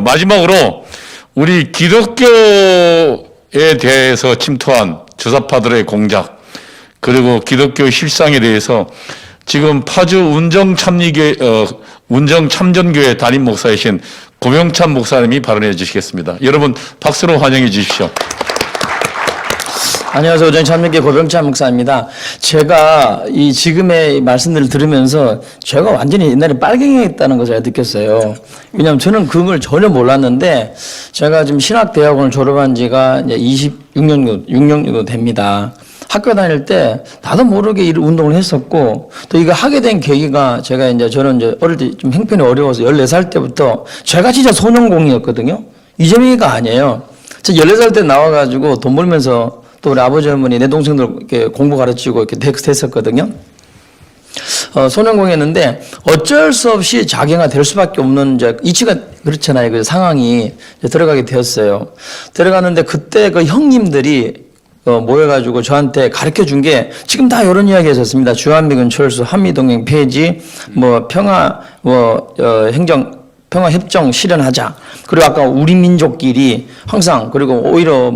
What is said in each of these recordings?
마지막으로 우리 기독교에 대해서 침투한 주사파들의 공작, 그리고 기독교 실상에 대해서 지금 파주 운정참전교회 담임 목사이신 고명찬 목사님이 발언해 주시겠습니다. 여러분 박수로 환영해 주십시오. 안녕하세요. 운정참전교회 고명찬 목사입니다. 제가 이 지금의 말씀들을 들으면서 제가 완전히 옛날에 빨갱이였다는 것을 제가 느꼈어요. 왜냐하면 저는 그걸 전혀 몰랐는데 제가 지금 신학대학원을 졸업한 지가 이제 26년 정도 됩니다. 학교 다닐 때 나도 모르게 이 운동을 했었고, 또 이거 하게 된 계기가 저는 이제 어릴 때 좀 형편이 어려워서 14살 때부터 제가 진짜 소년공이었거든요. 이재명이가 아니에요. 저 14살 때 나와가지고 돈 벌면서 또 우리 아버지 어머니 내 동생들 이렇게 공부 가르치고 이렇게 됐었거든요. 소년공이었는데 어쩔 수 없이 자경화 될 수밖에 없는 이제 이치가 그렇잖아요. 그 상황이 들어가게 되었어요. 들어갔는데 그때 그 형님들이 모여가지고 저한테 가르쳐 준 게 지금 다 이런 이야기 하셨습니다. 주한미군 철수, 한미동맹 폐지, 평화협정 실현하자. 그리고 아까 우리 민족끼리 항상, 그리고 오히려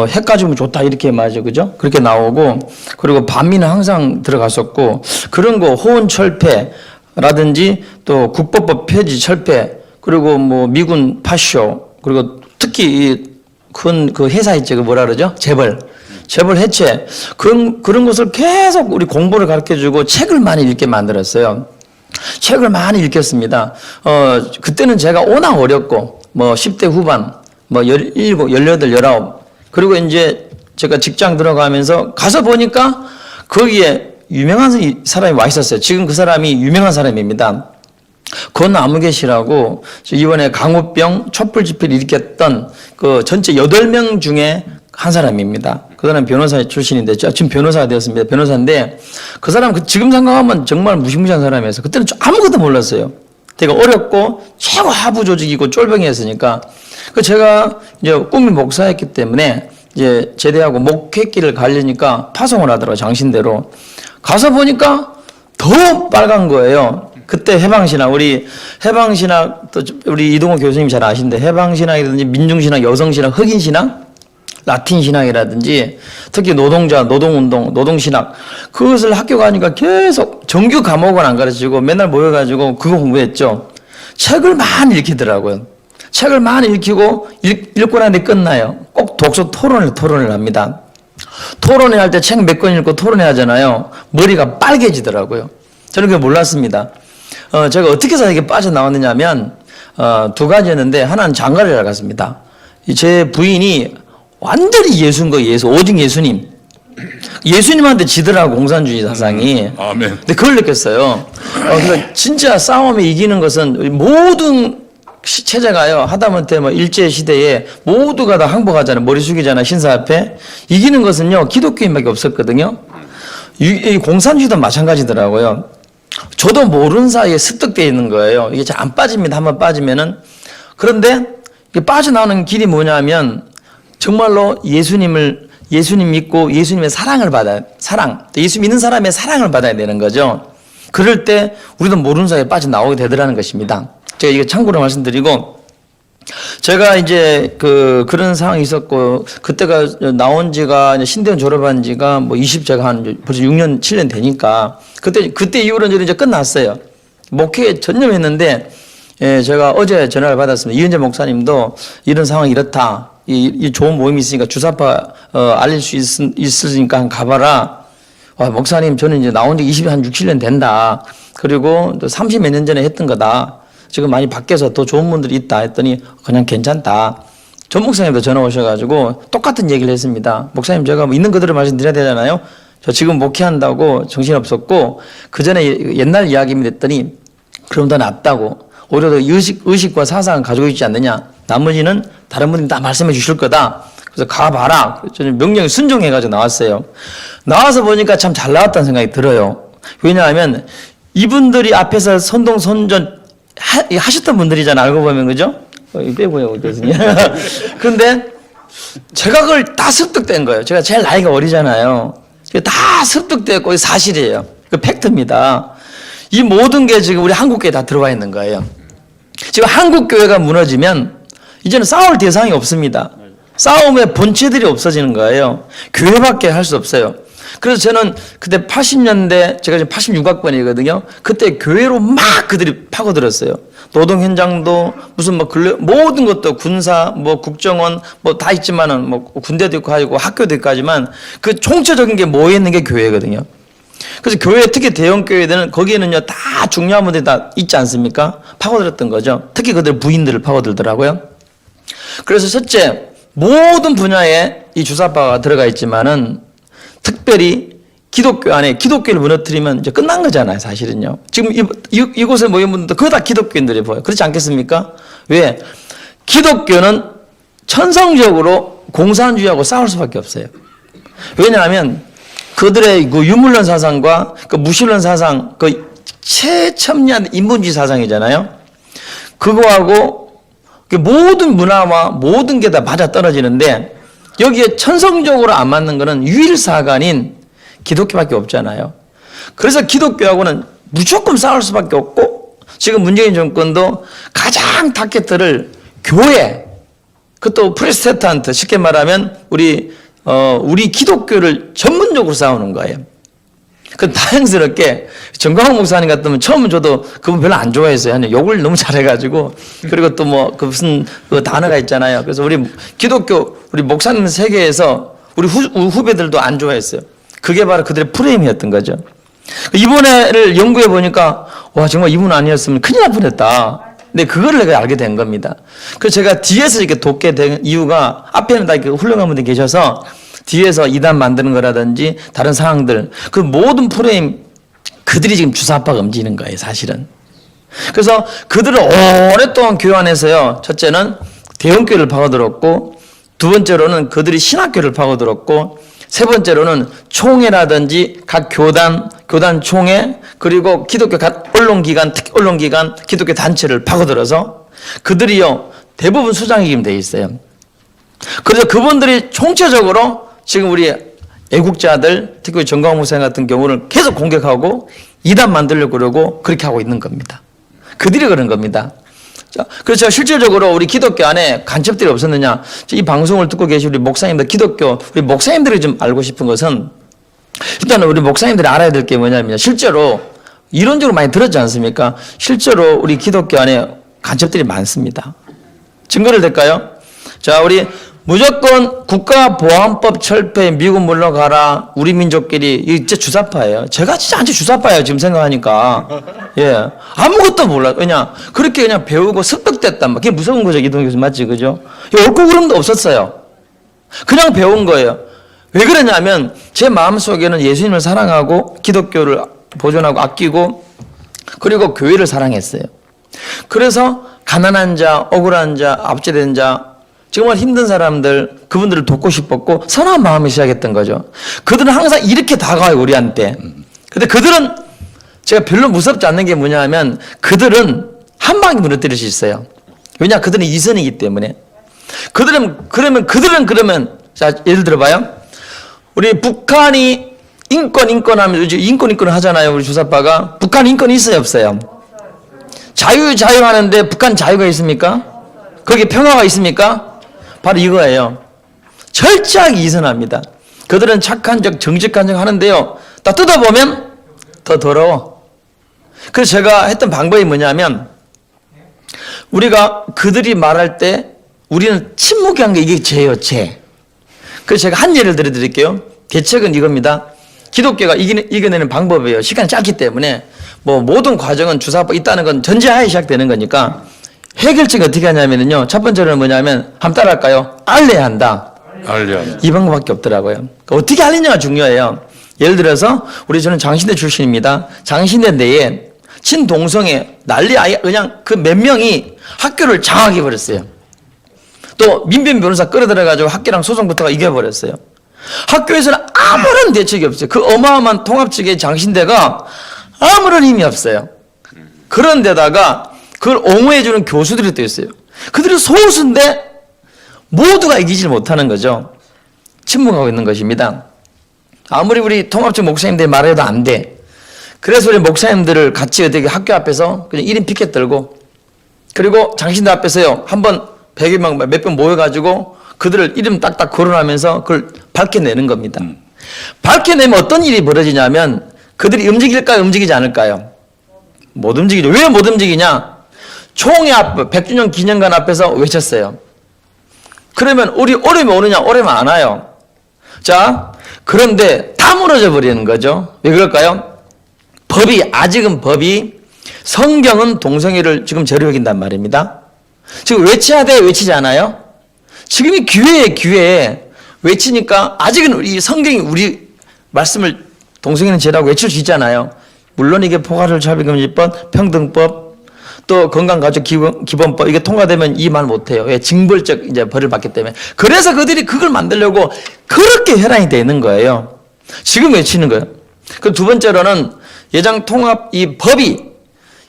핵 가지면 좋다 이렇게 말이죠. 그죠? 그렇게 나오고, 그리고 반미는 항상 들어갔었고, 그런 거 호언철폐라든지 또 국법법 폐지 철폐, 그리고 미군 파쇼, 그리고 특히 큰 그 회사 있죠. 그 뭐라 그러죠? 재벌 해체. 그런 것을 계속 우리 공부를 가르쳐 주고 책을 많이 읽게 만들었어요. 책을 많이 읽겠습니다. 그때는 제가 워낙 어렸고, 10대 후반, 17, 18, 19. 그리고 이제 제가 직장 들어가면서 가서 보니까 거기에 유명한 사람이 와 있었어요. 지금 그 사람이 유명한 사람입니다. 권아무개씨라고 이번에 강우병 촛불 집회를 일으켰던 그 전체 8명 중에 한 사람입니다. 그 사람 변호사 출신인데 지금 변호사가 되었습니다. 변호사인데 그 사람 지금 생각하면 정말 무시무시한 사람이어서 그때는 아무것도 몰랐어요. 되게 어렵고 최고 하부 조직이고 쫄병이었으니까 제가 이제 꿈이 목사였기 때문에 이제 제대하고 목회길을 가려니까 파송을 하더라고요. 장신대로 가서 보니까 더 빨간 거예요. 그때 해방신학, 우리 해방신학, 또 우리 이동호 교수님 잘 아시는데 해방신학이라든지 민중신학, 여성신학, 흑인신학, 라틴신학이라든지 특히 노동자, 노동운동, 노동신학, 그것을 학교 가니까 계속 정규 과목은 안 가르치고 맨날 모여가지고 그거 공부했죠. 책을 많이 읽히더라고요. 책을 많이 읽히고 읽고 나니 끝나요. 꼭 독서 토론을 합니다. 토론회 할 때 책 몇 권 읽고 토론회 하잖아요. 머리가 빨개지더라고요. 저는 그걸 몰랐습니다. 제가 어떻게 해서 이게 빠져나왔느냐 하면, 두 가지였는데, 하나는 장가를 갔습니다. 제 부인이 완전히 예수인 거예요, 오직 예수님. 예수님한테 지더라고, 공산주의 사상이. 아멘. 근데 그걸 느꼈어요. 그러니까 진짜 싸움에 이기는 것은 모든 체제가요, 하다못해 일제시대에 모두가 다 항복하잖아요. 머리 숙이잖아요, 신사 앞에. 이기는 것은요, 기독교인밖에 없었거든요. 이 공산주의도 마찬가지더라고요. 저도 모르는 사이에 습득되어 있는 거예요. 이게 잘 안 빠집니다. 한번 빠지면은. 그런데 빠져나오는 길이 뭐냐면 정말로 예수님 믿고 예수님의 사랑을 예수 믿는 사람의 사랑을 받아야 되는 거죠. 그럴 때 우리도 모르는 사이에 빠져나오게 되더라는 것입니다. 제가 이거 참고로 말씀드리고, 제가 이제 그런 상황이 있었고, 그때가 나온 지가 신대원 졸업한 지가 제가 한 벌써 6년, 7년 되니까, 그때 이후로는 이제 끝났어요. 목회에 전념했는데, 제가 어제 전화를 받았습니다. 이은재 목사님도 이런 상황이 이렇다. 이 좋은 모임이 있으니까 주사파, 알릴 수 있으니까 한번 가봐라. 목사님, 저는 이제 나온 지 한 6, 7년 된다. 그리고 또 30 몇 년 전에 했던 거다. 지금 많이 바뀌어서 더 좋은 분들이 있다 했더니 그냥 괜찮다. 전 목사님도 전화 오셔가지고 똑같은 얘기를 했습니다. 목사님, 제가 있는 그대로 말씀드려야 되잖아요. 저 지금 목회한다고 정신없었고 그 전에 옛날 이야기입니다 했더니 그럼 더 낫다고. 오히려 더 의식과 사상을 가지고 있지 않느냐. 나머지는 다른 분들이 다 말씀해 주실 거다. 그래서 가봐라. 저는 명령에 순종해가지고 나왔어요. 나와서 보니까 참 잘 나왔다는 생각이 들어요. 왜냐하면 이분들이 앞에서 선동선전 하셨던 분들이잖아, 알고 보면, 그죠? 빼보여요, 교수님. 그런데 제가 그걸 다 습득된 거예요. 제가 제일 나이가 어리잖아요. 다 습득됐고, 사실이에요. 그 팩트입니다. 이 모든 게 지금 우리 한국교회에 다 들어와 있는 거예요. 지금 한국 교회가 무너지면 이제는 싸울 대상이 없습니다. 싸움의 본체들이 없어지는 거예요. 교회밖에 할 수 없어요. 그래서 저는 그때 80년대, 제가 지금 86학번이거든요. 그때 교회로 막 그들이 파고들었어요. 노동 현장도 무슨 뭐 모든 것도 군사, 뭐 국정원 뭐 다 있지만은 뭐 군대도 있고 하고 학교도 있고 하지만 그 총체적인 게 모여 있는 게 교회거든요. 그래서 교회, 특히 대형 교회들은 거기에는요 다 중요한 분들이 다 있지 않습니까? 파고들었던 거죠. 특히 그들 부인들을 파고들더라고요. 그래서 첫째, 모든 분야에 이 주사파가 들어가 있지만은 특별히 기독교 안에 기독교를 무너뜨리면 이제 끝난 거잖아요, 사실은요. 지금 이곳에 모인 분들도 그거 다 기독교인들이 보여요. 그렇지 않겠습니까? 왜? 기독교는 천성적으로 공산주의하고 싸울 수밖에 없어요. 왜냐하면 그들의 그 유물론 사상과 그 무신론 사상, 그 최첨예한 인본주의 사상이잖아요. 그거하고 모든 문화와 모든 게 다 맞아 떨어지는데 여기에 천성적으로 안 맞는 거는 유일사관인 기독교밖에 없잖아요. 그래서 기독교하고는 무조건 싸울 수밖에 없고 지금 문재인 정권도 가장 타겟들을 교회, 그것도 프레스테탄트, 쉽게 말하면 우리 기독교를 전문적으로 싸우는 거예요. 그 다행스럽게 정광훈 목사님 같으면 처음은 저도 그분 별로 안 좋아했어요. 욕을 너무 잘해가지고. 그리고 또 뭐 그 무슨 그 단어가 있잖아요. 그래서 우리 기독교 우리 목사님 세계에서 우리 후배들도 안 좋아했어요. 그게 바로 그들의 프레임이었던 거죠. 이번에를 연구해 보니까 와 정말 이분 아니었으면 큰일 날 뻔했다. 근데 그거를 내가 알게 된 겁니다. 그래서 제가 뒤에서 이렇게 돕게 된 이유가 앞에는 다 이렇게 훌륭한 분들이 계셔서 뒤에서 이단 만드는 거라든지 다른 상황들 그 모든 프레임 그들이 지금 주사파가 움직이는 거예요, 사실은. 그래서 그들을 오랫동안 교회 안에서요. 첫째는 대형교회를 파고들었고 두 번째로는 그들이 신학교를 파고들었고 세 번째로는 총회라든지 각 교단 총회 그리고 기독교 각 언론기관 특히 언론기관 기독교 단체를 파고들어서 그들이요 대부분 수장이기면 돼 있어요. 그래서 그분들이 총체적으로 지금 우리 애국자들 특히 정광훈 목사님 같은 경우는 계속 공격하고 이단 만들려고 그러고 그렇게 하고 있는 겁니다. 그들이 그런 겁니다. 자, 그래서 제가 실질적으로 우리 기독교 안에 간첩들이 없었느냐 이 방송을 듣고 계신 우리 목사님들 기독교 우리 목사님들이 좀 알고 싶은 것은 일단 우리 목사님들이 알아야 될 게 뭐냐면 실제로 이론적으로 많이 들었지 않습니까? 실제로 우리 기독교 안에 간첩들이 많습니다. 증거를 댈까요? 자, 우리 무조건 국가보안법 철폐, 미국 물러가라, 우리 민족끼리, 이게 진짜 주사파예요. 제가 진짜 완전 주사파예요, 지금 생각하니까. 예. 아무것도 몰라요. 왜냐, 그렇게 그냥 배우고 습득됐단 말이에요. 그게 무서운 거죠, 이동희 교수님. 맞지, 그죠? 옳고 그름도 없었어요. 그냥 배운 거예요. 왜 그러냐면, 제 마음속에는 예수님을 사랑하고, 기독교를 보존하고, 아끼고, 그리고 교회를 사랑했어요. 그래서, 가난한 자, 억울한 자, 압제된 자, 정말 힘든 사람들 그분들을 돕고 싶었고 선한 마음이 시작했던 거죠. 그들은 항상 이렇게 다가와요 우리한테. 근데 그들은 제가 별로 무섭지 않는 게 뭐냐 하면 그들은 한 방에 무너뜨릴 수 있어요. 왜냐 그들은 이선이기 때문에. 그러면 자 예를 들어봐요. 우리 북한이 인권하면 요즘 인권을 하잖아요. 우리 주사파가. 북한 인권이 있어요 없어요? 자유 하는데 북한 자유가 있습니까? 거기에 평화가 있습니까? 바로 이거예요. 철저하게 이선합니다. 그들은 착한 척, 정직한 척 하는데요. 다 뜯어보면 더 더러워. 그래서 제가 했던 방법이 뭐냐면 우리가 그들이 말할 때 우리는 침묵한 게 이게 죄예요, 죄. 그래서 제가 한 예를 들어드릴게요. 대책은 이겁니다. 기독교가 이겨내는 방법이에요. 시간이 짧기 때문에 뭐 모든 과정은 주사파 있다는 건 전제하에 시작되는 거니까 해결책이 어떻게 하냐면요. 첫 번째로는 뭐냐면 한번 따라할까요? 알려야 한다. 이 방법밖에 없더라고요. 그러니까 어떻게 알리냐가 중요해요. 예를 들어서 저는 장신대 출신입니다. 장신대 내에 친동성애 난리 아예 그냥 그 몇 명이 학교를 장악해 버렸어요. 또 민변 변호사 끌어들여가지고 학교랑 소송부터가 이겨버렸어요. 학교에서는 아무런 대책이 없어요. 그 어마어마한 통합 측의 장신대가 아무런 힘이 없어요. 그런데다가 그걸 옹호해주는 교수들이 또 있어요. 그들은 소수인데 모두가 이기질 못하는 거죠. 침묵하고 있는 것입니다. 아무리 우리 통합적 목사님들이 말해도 안 돼. 그래서 우리 목사님들을 같이 어떻게 학교 앞에서 그냥 1인 피켓 들고 그리고 장신들 앞에서요, 한번 100여 명, 몇 명 모여가지고 그들을 이름 딱딱 거론하면서 그걸 밝혀내는 겁니다. 밝혀내면 어떤 일이 벌어지냐면 그들이 움직일까요? 움직이지 않을까요? 못 움직이죠. 왜 못 움직이냐? 총회 앞, 100주년 기념관 앞에서 외쳤어요. 그러면 우리 오려면 오느냐? 오려면 안 와요. 자, 그런데 다 무너져 버리는 거죠. 왜 그럴까요? 아직은 법이 성경은 동성애를 지금 죄로 여긴단 말입니다. 지금 외쳐야 돼, 외치지 않아요? 지금이 기회에 기회에 외치니까 아직은 이 성경이 우리 말씀을 동성애는 죄라고 외칠 수 있잖아요. 물론 이게 포괄적 차별금지법, 평등법, 또 건강가족기본법 이게 통과되면 이 말 못해요. 왜? 징벌적 이제 벌을 받기 때문에. 그래서 그들이 그걸 만들려고 그렇게 혈안이 되는 거예요. 지금 외치는 거예요. 그 두 번째로는 예장통합 이 법이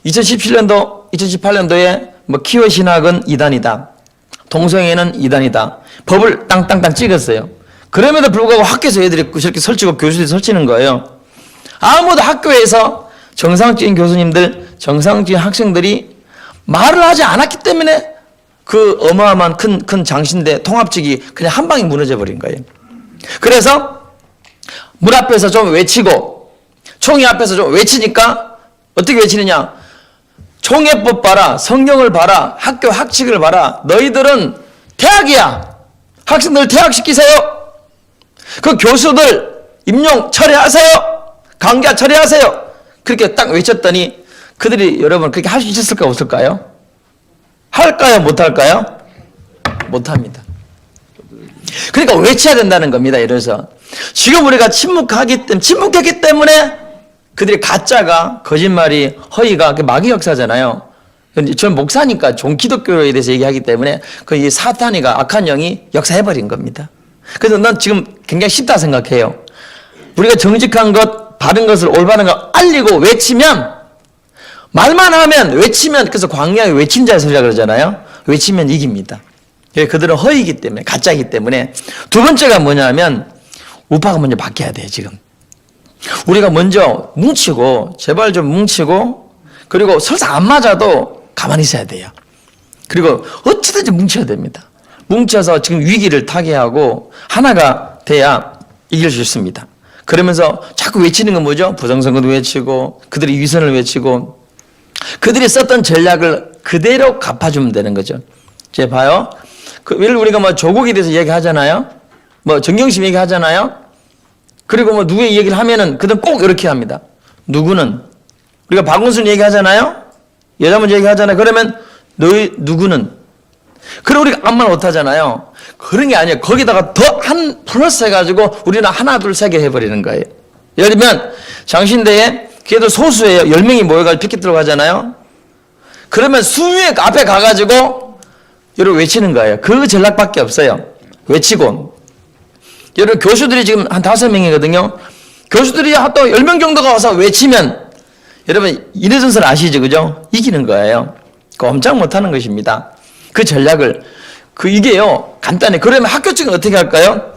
2017년도, 2018년도에 뭐 키워 신학은 이단이다. 동성애는 이단이다. 법을 땅땅땅 찍었어요. 그럼에도 불구하고 학교에서 애들이 저렇게 설치고 교수들이 설치는 거예요. 아무도 학교에서 정상적인 교수님들, 정상적인 학생들이 말을 하지 않았기 때문에 그 어마어마한 큰 장신대 통합직이 그냥 한 방에 무너져 버린 거예요. 그래서 문 앞에서 좀 외치고 총회 앞에서 좀 외치니까 어떻게 외치느냐? 총회법 봐라, 성경을 봐라, 학교 학칙을 봐라. 너희들은 퇴학이야. 학생들 퇴학시키세요. 그 교수들 임용 처리하세요. 강자 처리하세요. 그렇게 딱 외쳤더니 그들이 여러분 그렇게 할 수 있었을까 없을까요? 할까요? 못할까요? 못합니다. 그러니까 외쳐야 된다는 겁니다. 이래서 지금 우리가 침묵했기 때문에 그들이 가짜가 거짓말이 허위가 마귀 역사잖아요. 저는 목사니까 종기독교에 대해서 얘기하기 때문에 이 사탄이가 악한 영이 역사해버린 겁니다. 그래서 난 지금 굉장히 쉽다 생각해요. 우리가 정직한 것, 바른 것을 올바른 걸 알리고 외치면 말만 하면 외치면 그래서 광야의 외친 자의 소리라 그러잖아요. 외치면 이깁니다. 그들은 허위이기 때문에 가짜이기 때문에 두 번째가 뭐냐면 우파가 먼저 바뀌어야 돼요. 지금 우리가 먼저 뭉치고 제발 좀 뭉치고 그리고 설사 안 맞아도 가만히 있어야 돼요. 그리고 어찌든지 뭉쳐야 됩니다. 뭉쳐서 지금 위기를 타개하고 하나가 돼야 이길 수 있습니다. 그러면서 자꾸 외치는 건 뭐죠? 부정선거도 외치고 그들이 위선을 외치고 그들이 썼던 전략을 그대로 갚아주면 되는 거죠. 제 봐요. 예를 우리가 뭐 조국에 대해서 얘기하잖아요. 뭐 정경심 얘기하잖아요. 그리고 뭐 누구의 얘기를 하면은 그들은 꼭 이렇게 합니다. 누구는 우리가 박원순 얘기하잖아요. 여자문 얘기하잖아요. 그러면 너희 누구는 그럼 우리가 아무 말 못하잖아요. 그런 게 아니에요. 거기다가 더 한 플러스 해가지고 우리는 하나 둘 세 개 해버리는 거예요. 예를 들면 장신대에 걔도 소수예요. 10명이 모여가지고 피켓 들어가잖아요. 그러면 수위에 앞에 가가지고 여러분 외치는 거예요. 그 전략밖에 없어요. 외치고 여러분 교수들이 지금 한 5명이거든요. 교수들이 또 10명 정도가 와서 외치면 여러분 인해전설 아시죠? 그죠? 이기는 거예요. 꼼짝 못하는 것입니다. 그 전략을 이게요 간단해. 그러면 학교 측은 어떻게 할까요?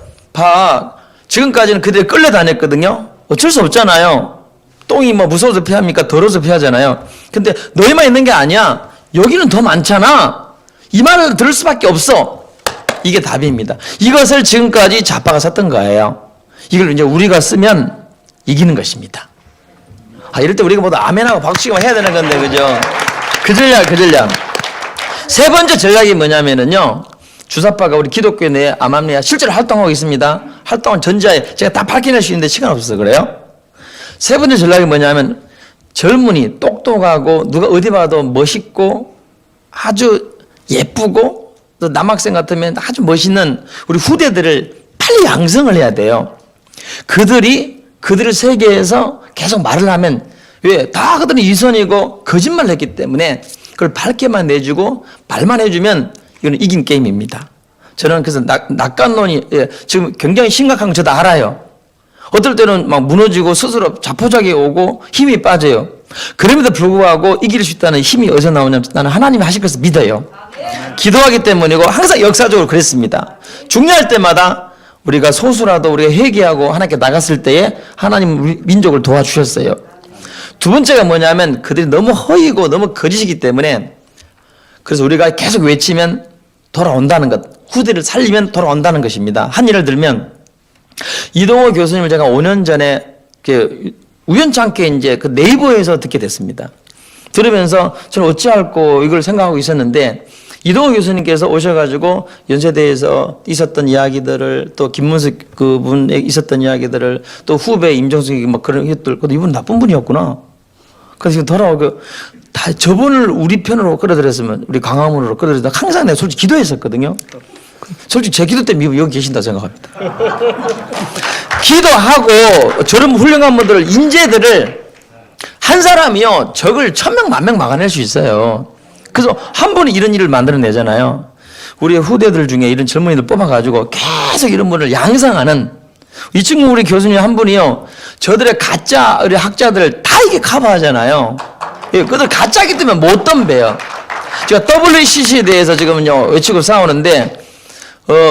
지금까지는 그들이 끌려다녔거든요. 어쩔 수 없잖아요. 똥이 뭐 무서워서 피합니까? 더러워서 피하잖아요. 근데 너희만 있는 게 아니야. 여기는 더 많잖아. 이 말을 들을 수밖에 없어. 이게 답입니다. 이것을 지금까지 좌파가 썼던 거예요. 이걸 이제 우리가 쓰면 이기는 것입니다. 이럴 때 우리가 모두 아멘하고 박수치고 해야 되는 건데, 그죠? 그 전략. 세 번째 전략이 뭐냐면은요, 주사파가 우리 기독교 내에 암암리에 실제로 활동하고 있습니다. 활동은 전자에 제가 다 밝혀낼 수 있는데 시간 없어서 그래요. 세 번째 전략이 뭐냐면 젊은이, 똑똑하고 누가 어디 봐도 멋있고 아주 예쁘고 또 남학생 같으면 아주 멋있는 우리 후대들을 빨리 양성을 해야 돼요. 그들을 세계에서 계속 말을 하면 왜? 다 그들은 위선이고 거짓말을 했기 때문에 그걸 밝게만 내주고 말만 해주면 이거는 이긴 게임입니다. 저는 그래서 낙관론이 지금 굉장히 심각한 거 저도 알아요. 어떨 때는 막 무너지고 스스로 자포자기 오고 힘이 빠져요. 그럼에도 불구하고 이길 수 있다는 힘이 어디서 나오냐면 나는 하나님이 하실 것을 믿어요. 기도하기 때문이고 항상 역사적으로 그랬습니다. 중요할 때마다 우리가 소수라도 우리가 회개하고 하나님께 나갔을 때에 하나님 민족을 도와주셨어요. 두 번째가 뭐냐면 그들이 너무 허위고 너무 거짓이기 때문에 그래서 우리가 계속 외치면 돌아온다는 것, 후대를 살리면 돌아온다는 것입니다. 한 예를 들면 이동호 교수님을 제가 5년 전에 우연찮게 이제 그 네이버에서 듣게 됐습니다. 들으면서 저는 어찌할꼬 이걸 생각하고 있었는데 이동호 교수님께서 오셔가지고 연세대에서 있었던 이야기들을 또 김문숙 그분에 있었던 이야기들을 또 후배 임종석이 막 그런 것들, 이분 나쁜 분이었구나. 그래서 지금 돌아오고 다 저분을 우리 편으로 끌어들였으면 우리 광화문으로 끌어들였다. 항상 내가 솔직히 기도했었거든요. 솔직히 제 기도 때문에 여기 계신다 생각합니다. 기도하고 저런 훌륭한 분들을 인재들을 한 사람이요 적을 1000명 1000명 막아낼 수 있어요. 그래서 한 분이 이런 일을 만들어내잖아요. 우리 후대들 중에 이런 젊은이들 뽑아가지고 계속 이런 분을 양성하는 이 친구 우리 교수님 한 분이요 저들의 가짜 우리 학자들 다 이게 커버하잖아요. 예, 그들 가짜기 때문에 못 덤벼요. 제가 WCC에 대해서 지금은요 외치고 싸우는데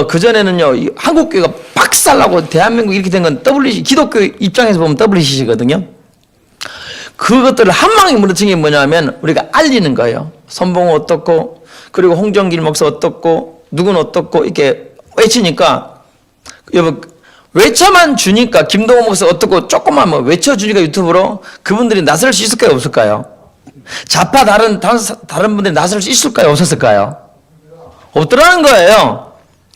그전에는요 한국교회가 박살나고 대한민국 이렇게 된 건 WCC 기독교 입장에서 보면 WCC거든요. 그것들을 한 방에 무너뜨린 게 뭐냐면 우리가 알리는 거예요. 선봉은 어떻고 그리고 홍정길 목사 어떻고 누구는 어떻고 이렇게 외치니까 여러분 외쳐만 주니까 김동호 목사 어떻고 조금만 뭐 외쳐주니까 유튜브로 그분들이 나설 수 있을까요 없을까요? 좌파 다른 분들이 나설 수 있을까요 없었을까요? 없더라는 거예요.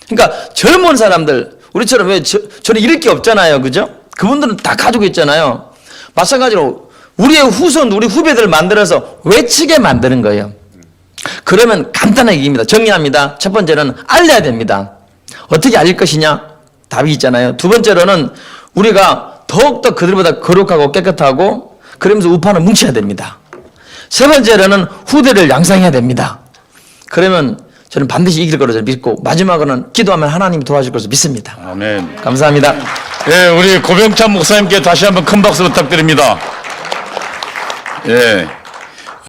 그러니까 젊은 사람들 우리처럼 왜 저는 이럴 게 없잖아요. 그죠? 그분들은 다 가지고 있잖아요. 마찬가지로 우리의 후손 우리 후배들을 만들어서 외치게 만드는 거예요. 그러면 간단하게 얘기입니다. 정리합니다. 첫 번째는 알려야 됩니다. 어떻게 알릴 것이냐? 답이 있잖아요. 두 번째로는 우리가 더욱더 그들보다 거룩하고 깨끗하고 그러면서 우파는 뭉쳐야 됩니다. 세 번째로는 후대를 양성해야 됩니다. 그러면 저는 반드시 이길 거로 믿고 마지막으로는 기도하면 하나님이 도와줄 것을 믿습니다. 아멘. 감사합니다. 예, 우리 고병찬 목사님께 다시 한번 큰 박수 부탁드립니다. 예.